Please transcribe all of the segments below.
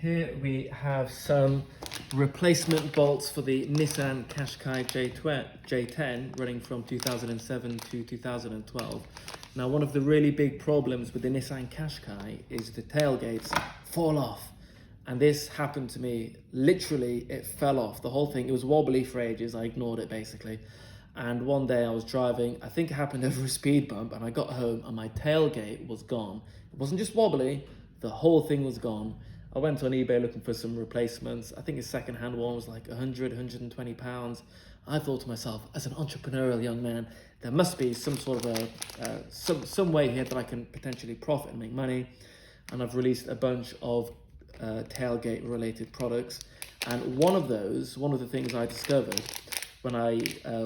Here we have some replacement bolts for the Nissan QASHQAI J10 running from 2007 to 2012. Now, one of the really big problems with the Nissan QASHQAI is the tailgates fall off. And this happened to me, literally it fell off, the whole thing. It was wobbly for ages, I ignored it basically. And one day I was driving, I think it happened over a speed bump, and I got home and my tailgate was gone. It wasn't just wobbly, the whole thing was gone. I went on eBay looking for some replacements. I think a second-hand one was like 100, 120 pounds. I thought to myself, as an entrepreneurial young man, there must be some sort of some way here that I can potentially profit and make money. And I've released a bunch of tailgate related products. And one of the things I discovered when I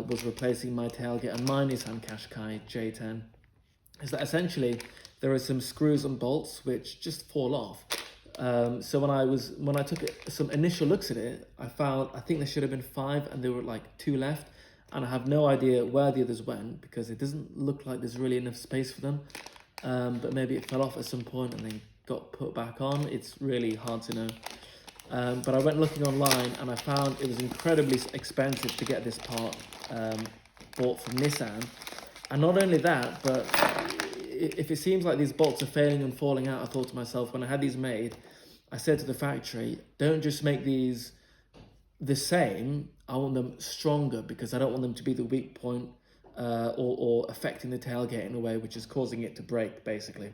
was replacing my tailgate and my Nissan QASHQAI J10 is that essentially there are some screws and bolts which just fall off. So when I took some initial looks at it, I think there should have been 5 and there were like 2 left, and I have no idea where the others went because it doesn't look like there's really enough space for them. But maybe it fell off at some point and then got put back on. It's really hard to know. But I went looking online and I found it was incredibly expensive to get this part bought from Nissan. And not only that, but if it seems like these bolts are failing and falling out, I thought to myself, when I had these made, I said to the factory, don't just make these the same, I want them stronger, because I don't want them to be the weak point or affecting the tailgate in a way which is causing it to break, basically.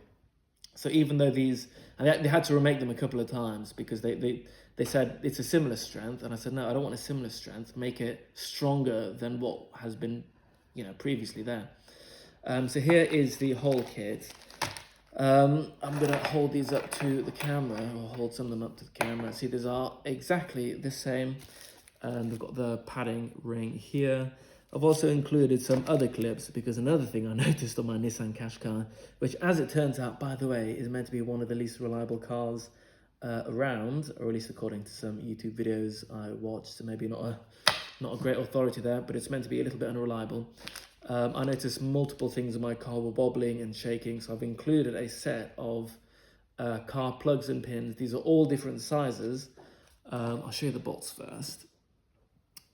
So even though these, and they had to remake them a couple of times because they said it's a similar strength, and I said, no, I don't want a similar strength, make it stronger than what has been, previously there. So here is the whole kit. I'm going to hold these up to the camera, or hold some of them up to the camera. See, these are exactly the same. And we've got the padding ring here. I've also included some other clips because another thing I noticed on my Nissan QASHQAI, which as it turns out, by the way, is meant to be one of the least reliable cars around, or at least according to some YouTube videos I watched, so maybe not a great authority there, but it's meant to be a little bit unreliable. I noticed multiple things in my car were wobbling and shaking, so I've included a set of car plugs and pins. These are all different sizes. I'll show you the bolts first.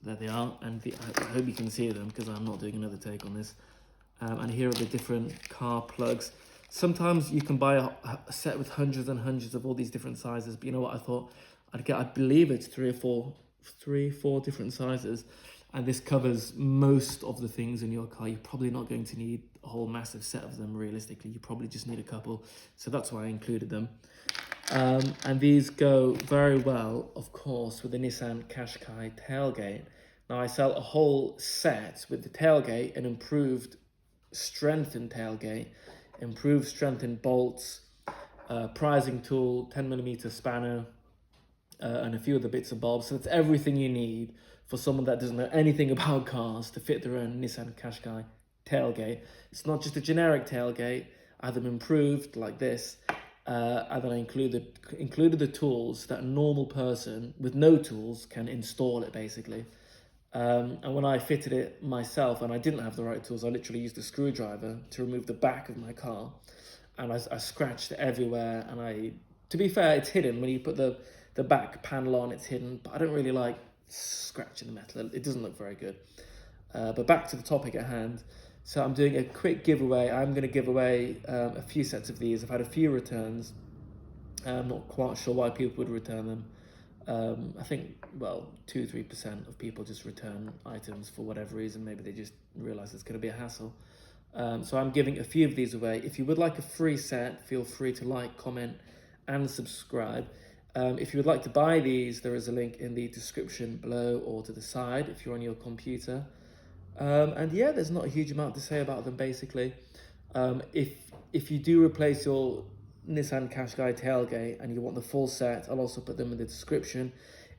There they are, and I hope you can see them because I'm not doing another take on this. And here are the different car plugs. Sometimes you can buy a set with hundreds and hundreds of all these different sizes, but you know what, I thought I believe it's three or four different sizes. And this covers most of the things in your car. You're probably not going to need a whole massive set of them, realistically. You probably just need a couple. So that's why I included them. And these go very well, of course, with the Nissan QASHQAI tailgate. Now, I sell a whole set with the tailgate, an improved strengthened tailgate, improved strengthened bolts, prizing tool, 10mm spanner, and a few other bits and bobs. So that's everything you need for someone that doesn't know anything about cars to fit their own Nissan QASHQAI tailgate. It's not just a generic tailgate. I had them improved like this, and then I included the tools that a normal person with no tools can install it, basically. And when I fitted it myself and I didn't have the right tools, I literally used a screwdriver to remove the back of my car, and I scratched it everywhere. And to be fair, it's hidden. When you put the back panel on, it's hidden, but I don't really like scratching the metal. It doesn't look very good. But back to the topic at hand. So I'm doing a quick giveaway. I'm going to give away a few sets of these. I've had a few returns. I'm not quite sure why people would return them. I think, 2-3% of people just return items for whatever reason. Maybe they just realize it's going to be a hassle. So I'm giving a few of these away. If you would like a free set, feel free to like, comment, and subscribe. If you would like to buy these, there is a link in the description below or to the side if you're on your computer. And yeah, there's not a huge amount to say about them, basically. If you do replace your Nissan QASHQAI tailgate and you want the full set, I'll also put them in the description.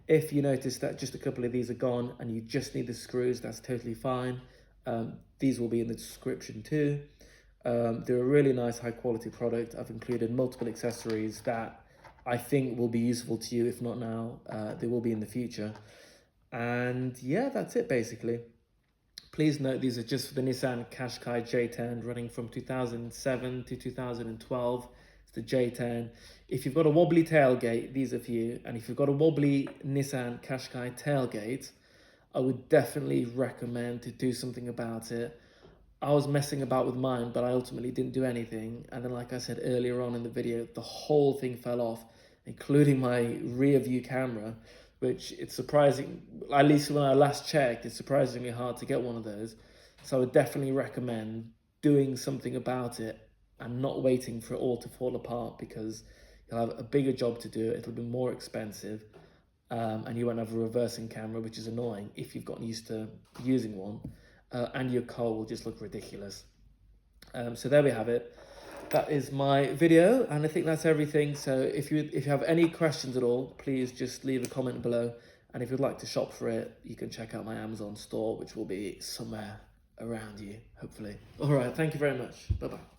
If you notice that just a couple of these are gone and you just need the screws, that's totally fine. These will be in the description too. They're a really nice, high quality product. I've included multiple accessories that I think will be useful to you. If not now, they will be in the future. And yeah, that's it basically. Please note these are just for the Nissan QASHQAI J10 running from 2007 to 2012. It's the J10. If you've got a wobbly tailgate, these are for you. And if you've got a wobbly Nissan QASHQAI tailgate, I would definitely recommend to do something about it. I was messing about with mine, but I ultimately didn't do anything. And then, like I said earlier on in the video, the whole thing fell off, including my rear view camera, which it's surprising, at least when I last checked, it's surprisingly hard to get one of those. So I would definitely recommend doing something about it and not waiting for it all to fall apart, because you'll have a bigger job to do. It'll be more expensive, and you won't have a reversing camera, which is annoying if you've gotten used to using one, and your car will just look ridiculous. So there we have it. That is my video, and I think that's everything. So if you have any questions at all, please just leave a comment below. And if you'd like to shop for it, you can check out my Amazon store, which will be somewhere around you, hopefully. All right, thank you very much. Bye-bye.